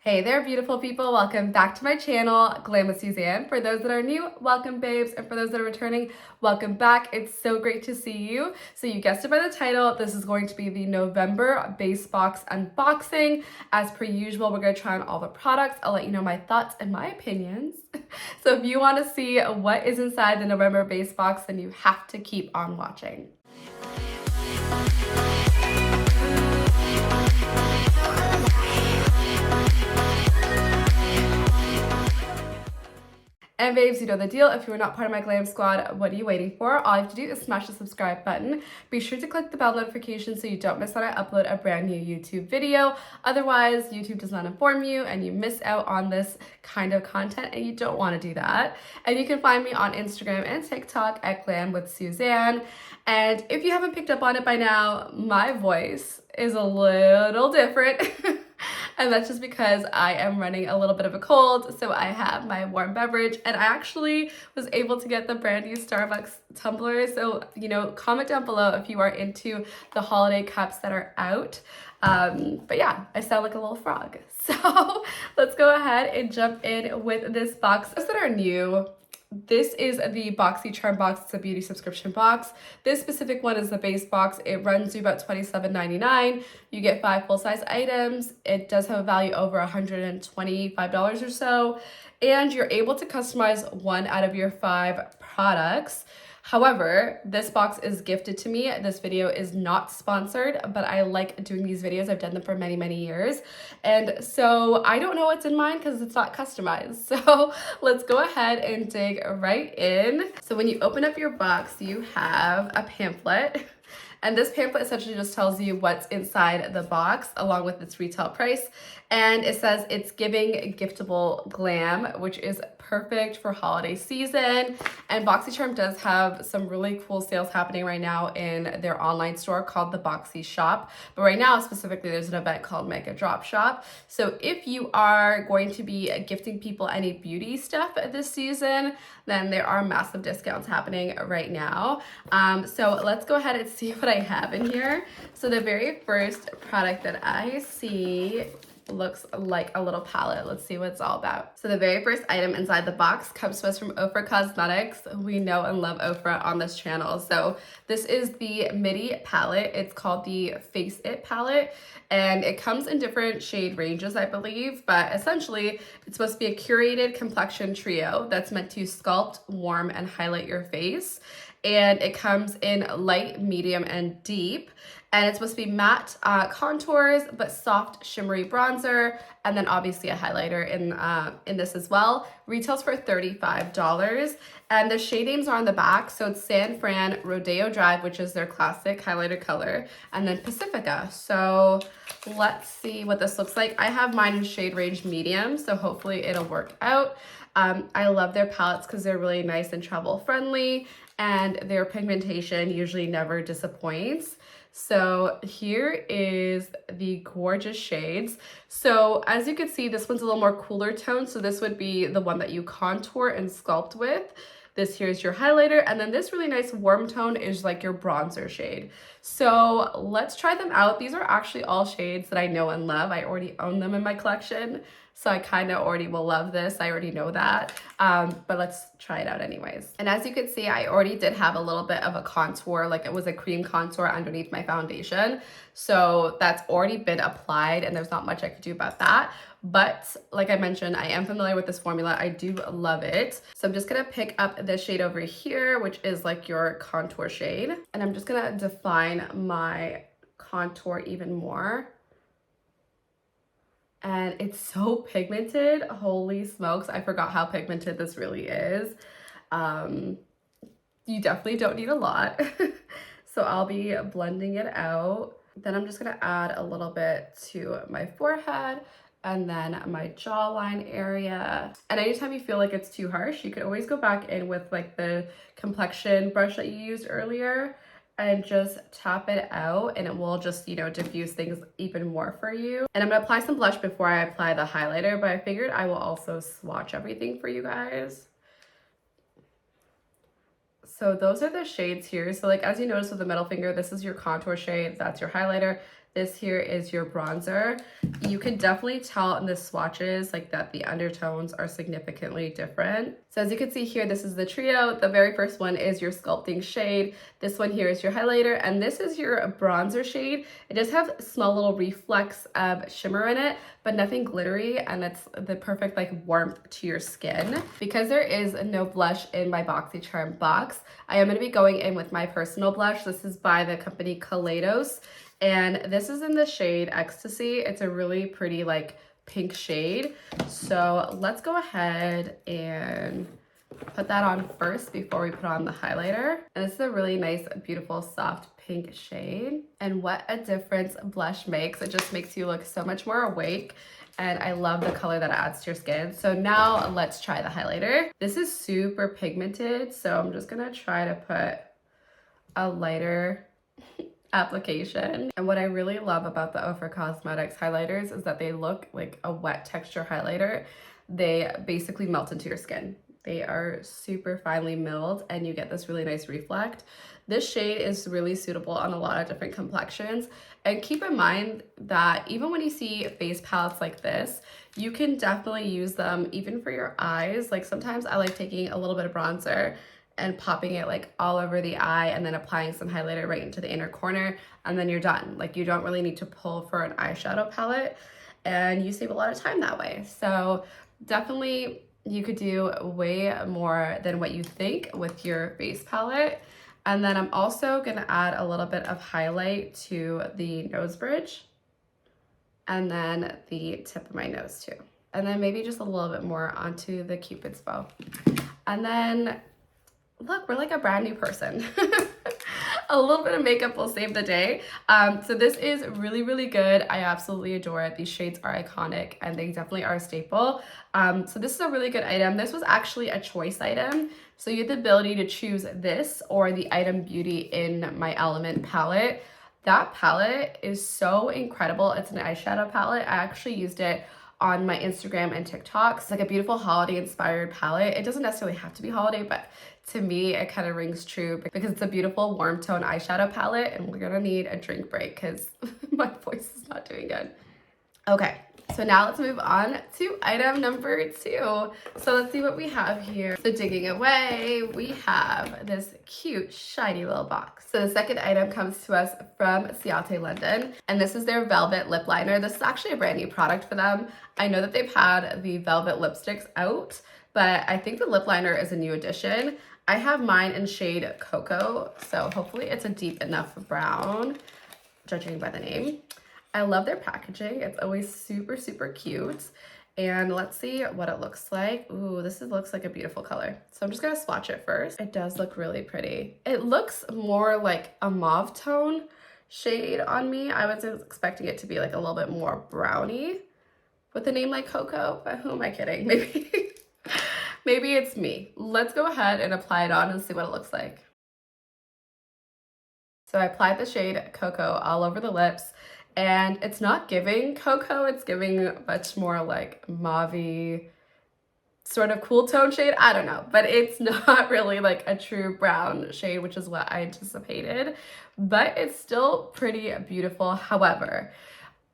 Hey there, beautiful people. Welcome back to my channel, Glam with Suzanne. For those that are new, welcome babes. And for those that are returning, welcome back. It's so great to see you. So you guessed it by the title, this is going to be the November base box unboxing. As per usual, we're gonna try on all the products. I'll let you know my thoughts and my opinions. So if you wanna see what is inside the November base box, then you have to keep on watching. And babes, you know the deal. If you are not part of my glam squad, what are you waiting for? All you have to do is smash the subscribe button. Be sure to click the bell notification so you don't miss when I upload a brand new YouTube video. Otherwise, YouTube does not inform you and you miss out on this kind of content and you don't want to do that. And you can find me on Instagram and TikTok at Glam with Suzanne. And if you haven't picked up on it by now, my voice is a little different. And that's just because I am running a little bit of a cold, so I have my warm beverage, and I actually was able to get the brand new Starbucks tumbler. So, comment down below if you are into the holiday cups that are out. But yeah, I sound like a little frog. So let's go ahead and jump in with this box. Those that are new, this is the Boxycharm box. It's a beauty subscription box. This specific one is the base box. It runs you about $27.99. You get 5 full-size items. It does have a value over $125 or so. And you're able to customize 1 out of your 5 products. However, this box is gifted to me. This video is not sponsored, but I like doing these videos. I've done them for many, many years. And so I don't know what's in mine because it's not customized. So let's go ahead and dig right in. So when you open up your box, you have a pamphlet. And this pamphlet essentially just tells you what's inside the box along with its retail price. And it says it's giving giftable glam, which is perfect for holiday season. And Boxycharm does have some really cool sales happening right now in their online store called the Boxy Shop. But right now, specifically, there's an event called Mega Drop Shop. So if you are going to be gifting people any beauty stuff this season, then there are massive discounts happening right now. So let's go ahead and see what I have in here. So the very first product that I see looks like a little palette. Let's see what it's all about. So the very first item inside the box comes to us from Ofra Cosmetics. We know and love Ofra on this channel. So this is the Midi palette. It's called the Face It palette, and it comes in different shade ranges, I believe, but essentially it's supposed to be a curated complexion trio that's meant to sculpt, warm, and highlight your face. And it comes in light, medium, and deep. And it's supposed to be matte contours, but soft shimmery bronzer, and then obviously a highlighter in this as well. Retails for $35, and the shade names are on the back. So it's San Fran, Rodeo Drive, which is their classic highlighter color, and then Pacifica. So let's see what this looks like. I have mine in shade range medium, so hopefully it'll work out. I love their palettes because they're really nice and travel friendly, and their pigmentation usually never disappoints. So here is the gorgeous shades. So as you can see, this one's a little more cooler tone. So this would be the one that you contour and sculpt with. This here is your highlighter. And then this really nice warm tone is like your bronzer shade. So let's try them out. These are actually all shades that I know and love. I already own them in my collection. So I kind of already will love this. I already know that, but let's try it out anyways. And as you can see, I already did have a little bit of a contour, like it was a cream contour underneath my foundation. So that's already been applied and there's not much I could do about that. But like I mentioned, I am familiar with this formula. I do love it. So I'm just gonna pick up this shade over here, which is like your contour shade. And I'm just gonna define my contour even more. And it's so pigmented. Holy smokes, I forgot how pigmented this really is. You definitely don't need a lot. So I'll be blending it out. Then I'm just gonna add a little bit to my forehead and then my jawline area. And anytime you feel like it's too harsh, you could always go back in with like the complexion brush that you used earlier and just tap it out, and it will just, diffuse things even more for you. And I'm gonna apply some blush before I apply the highlighter, but I figured I will also swatch everything for you guys. So those are the shades here. So like, as you notice with the middle finger, this is your contour shade, that's your highlighter, This here is your bronzer. You can definitely tell in the swatches like that the undertones are significantly different. So as you can see here, this is the trio. The very first one is your sculpting shade. This one here is your highlighter, and this is your bronzer shade. It does have a small little reflex of shimmer in it, but nothing glittery, and it's the perfect like warmth to your skin. Because there is no blush in my Boxycharm box, I am going to be going in with my personal blush. This is by the company Kaleidos, and this is in the shade Ecstasy. It's a really pretty like pink shade. So let's go ahead and put that on first before we put on the highlighter. And this is a really nice, beautiful, soft pink shade. And what a difference blush makes. It just makes you look so much more awake. And I love the color that it adds to your skin. So now let's try the highlighter. This is super pigmented, so I'm just gonna try to put a lighter application. And what I really love about the Ofra Cosmetics highlighters is that they look like a wet texture highlighter. They basically melt into your skin. They are super finely milled and you get this really nice reflect. This shade is really suitable on a lot of different complexions. And keep in mind that even when you see face palettes like this, you can definitely use them even for your eyes. Like sometimes I like taking a little bit of bronzer and popping it like all over the eye and then applying some highlighter right into the inner corner, and then you're done. Like you don't really need to pull for an eyeshadow palette, and you save a lot of time that way. So definitely you could do way more than what you think with your base palette. And then I'm also gonna add a little bit of highlight to the nose bridge and then the tip of my nose too. And then maybe just a little bit more onto the Cupid's bow. And then look, we're like a brand new person. A little bit of makeup will save the day. So this is really, really good. I absolutely adore it. These shades are iconic and they definitely are a staple. So this is a really good item. This was actually a choice item. So you have the ability to choose this or the Item Beauty in My Element palette. That palette is so incredible. It's an eyeshadow palette. I actually used it on my Instagram and TikTok. It's like a beautiful holiday inspired palette. It doesn't necessarily have to be holiday, but to me, it kind of rings true because it's a beautiful warm tone eyeshadow palette, and we're gonna need a drink break because my voice is not doing good. Okay, so now let's move on to item number 2. So let's see what we have here. So digging away, we have this cute, shiny little box. So the second item comes to us from Ciate London, and this is their Velvet Lip Liner. This is actually a brand new product for them. I know that they've had the Velvet lipsticks out, but I think the lip liner is a new addition. I have mine in shade Cocoa, so hopefully it's a deep enough brown, judging by the name. I love their packaging. It's always super, super cute. And let's see what it looks like. Ooh, looks like a beautiful color. So I'm just gonna swatch it first. It does look really pretty. It looks more like a mauve tone shade on me. I was expecting it to be like a little bit more browny with a name like Cocoa, but who am I kidding? Maybe it's me. Let's go ahead and apply it on and see what it looks like. So I applied the shade Cocoa all over the lips, and it's not giving cocoa, it's giving much more like mauve-y, sort of cool tone shade. I don't know, but it's not really like a true brown shade, which is what I anticipated, but it's still pretty beautiful. However,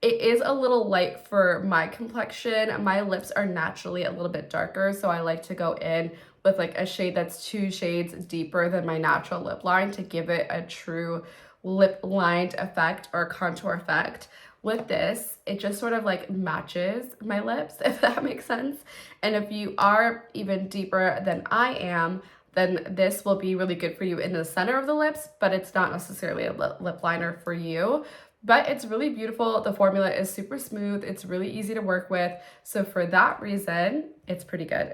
it is a little light for my complexion. My lips are naturally a little bit darker, so I like to go in with like a shade that's 2 shades deeper than my natural lip line to give it a true lip lined effect or contour effect. With this, it just sort of like matches my lips, if that makes sense. And if you are even deeper than I am, then this will be really good for you in the center of the lips, but it's not necessarily a lip liner for you. But it's really beautiful. The formula is super smooth. It's really easy to work with. So for that reason, it's pretty good.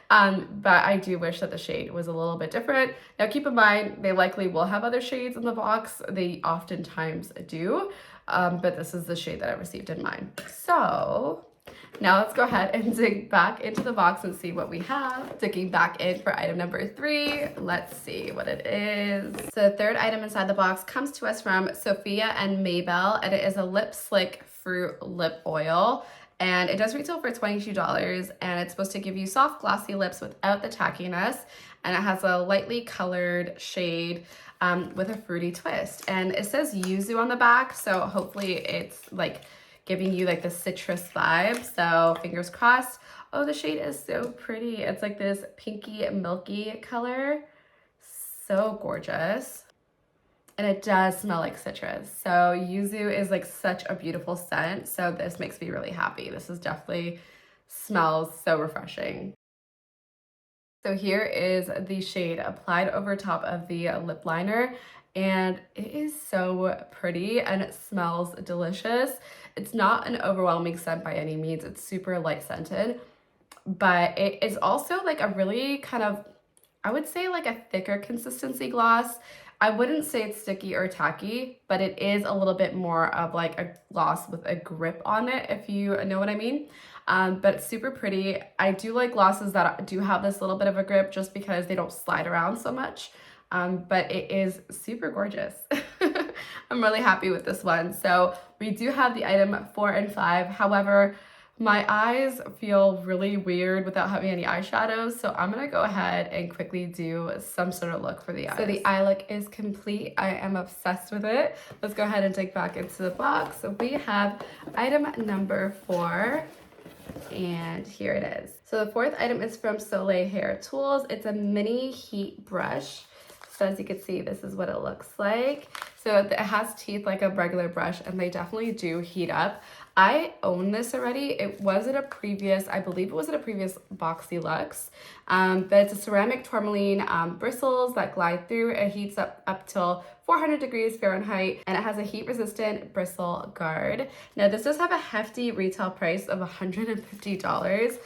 But I do wish that the shade was a little bit different. Now keep in mind, they likely will have other shades in the box. They oftentimes do. But this is the shade that I received in mine. So now let's go ahead and dig back into the box and see what we have. Digging back in for item number 3. Let's see what it is. So the third item inside the box comes to us from Sophia and Mabel, and it is a Lip Slick Fruit Lip Oil. and it does retail for $22, and it's supposed to give you soft glossy lips without the tackiness, and it has a lightly colored shade with a fruity twist, and it says yuzu on the back, so hopefully it's like giving you like the citrus vibe, so fingers crossed. Oh, the shade is so pretty. It's like this pinky milky color, so gorgeous. And it does smell like citrus. So yuzu is like such a beautiful scent. So this makes me really happy. This is definitely smells so refreshing. So here is the shade applied over top of the lip liner. And it is so pretty and it smells delicious. It's not an overwhelming scent by any means. It's super light scented. But it is also like a really kind of, I would say like a thicker consistency gloss. I wouldn't say it's sticky or tacky, but it is a little bit more of like a gloss with a grip on it, if you know what I mean. But it's super pretty. I do like glosses that do have this little bit of a grip just because they don't slide around so much. But it is super gorgeous. I'm really happy with this one. So we do have the item 4 and 5. However, my eyes feel really weird without having any eyeshadows, so I'm gonna go ahead and quickly do some sort of look for the eyes. So the eye look is complete. I am obsessed with it. Let's go ahead and dig back into the box. So we have item number 4, and here it is. So the 4th item is from Soleil Hair Tools. It's a mini heat brush. So as you can see, this is what it looks like. So it has teeth like a regular brush, and they definitely do heat up. I own this already. It was at a previous, I believe it was at a previous Boxycharm, but it's a ceramic tourmaline bristles that glide through. It heats up till 400 degrees Fahrenheit, and it has a heat resistant bristle guard. Now this does have a hefty retail price of $150.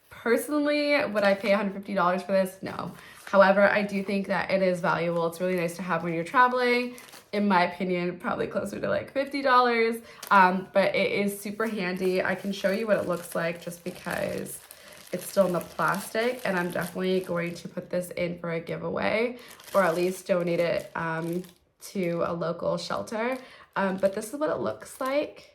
Personally, would I pay $150 for this? No. However, I do think that it is valuable. It's really nice to have when you're traveling. In my opinion, probably closer to like $50, but it is super handy. I can show you what it looks like just because it's still in the plastic, and I'm definitely going to put this in for a giveaway, or at least donate it to a local shelter. But this is what it looks like.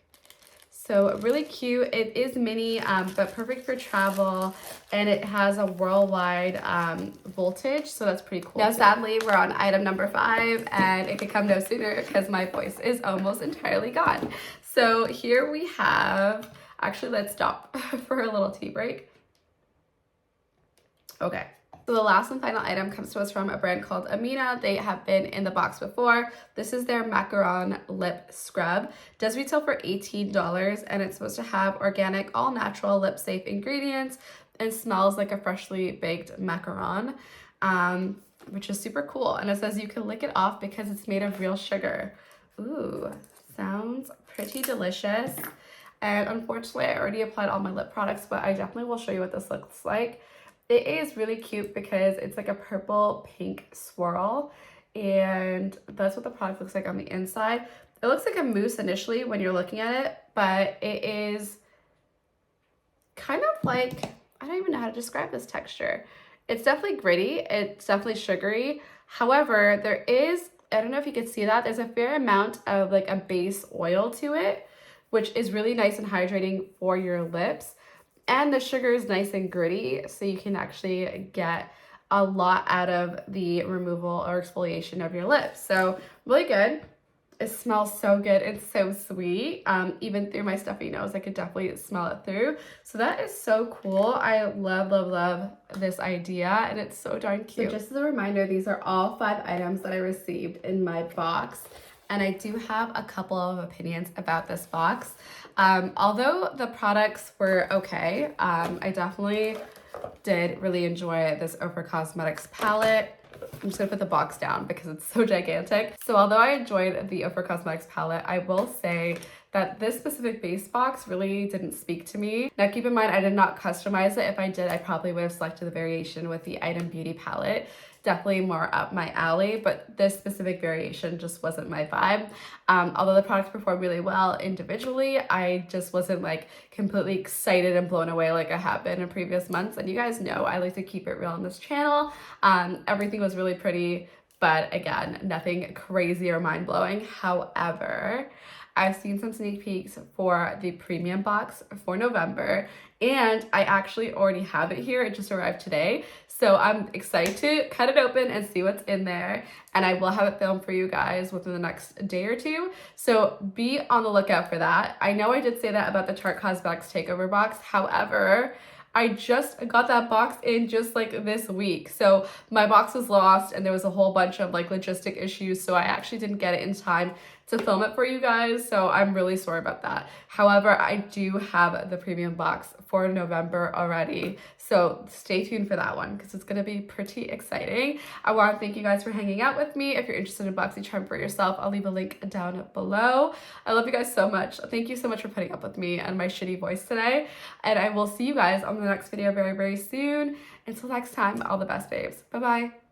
So really cute. It is mini, but perfect for travel, and it has a worldwide voltage, so that's pretty cool. Now, sadly, we're on item number 5, and it could come no sooner because my voice is almost entirely gone. So here we have, actually, let's stop for a little tea break. Okay. So the last and final item comes to us from a brand called Amina. They have been in the box before. This is their macaron lip scrub. It does retail for $18, and it's supposed to have organic, all natural, lip safe ingredients, and smells like a freshly baked macaron, which is super cool. And it says you can lick it off because it's made of real sugar. Ooh, sounds pretty delicious. And unfortunately, I already applied all my lip products, but I definitely will show you what this looks like. It is really cute because it's like a purple pink swirl, and that's what the product looks like on the inside. It looks like a mousse initially when you're looking at it, but it is kind of like, I don't even know how to describe this texture. It's definitely gritty. It's definitely sugary. However, there is, I don't know if you can see that, there's a fair amount of like a base oil to it, which is really nice and hydrating for your lips. And the sugar is nice and gritty, so you can actually get a lot out of the removal or exfoliation of your lips. So really good. It smells so good. It's so sweet. Even through my stuffy nose, I could definitely smell it through. So that is so cool. I love, love, love this idea, and it's so darn cute. So just as a reminder, these are all 5 items that I received in my box. And I do have a couple of opinions about this box. Although the products were okay, I definitely did really enjoy this Ofra Cosmetics palette. I'm just gonna put the box down because it's so gigantic. So although I enjoyed the Ofra Cosmetics palette, I will say that this specific base box really didn't speak to me. Now keep in mind, I did not customize it. If I did, I probably would have selected the variation with the Item Beauty palette. Definitely more up my alley, but this specific variation just wasn't my vibe. Although the products performed really well individually, I just wasn't like completely excited and blown away like I have been in previous months. And you guys know I like to keep it real on this channel. Everything was really pretty, but again, nothing crazy or mind-blowing. However, I've seen some sneak peeks for the premium box for November, and I actually already have it here. It just arrived today. So I'm excited to cut it open and see what's in there. And I will have it filmed for you guys within the next day or two. So be on the lookout for that. I know I did say that about the Tarte Cosmetics Takeover box. However, I just got that box in just like this week. So my box was lost and there was a whole bunch of like logistic issues. So I actually didn't get it in time to film it for you guys. So I'm really sorry about that. However, I do have the premium box for November already. So stay tuned for that one because it's going to be pretty exciting. I want to thank you guys for hanging out with me. If you're interested in Boxycharm for yourself, I'll leave a link down below. I love you guys so much. Thank you so much for putting up with me and my shitty voice today. And I will see you guys on the next video very, very soon. Until next time, all the best, babes. Bye-bye.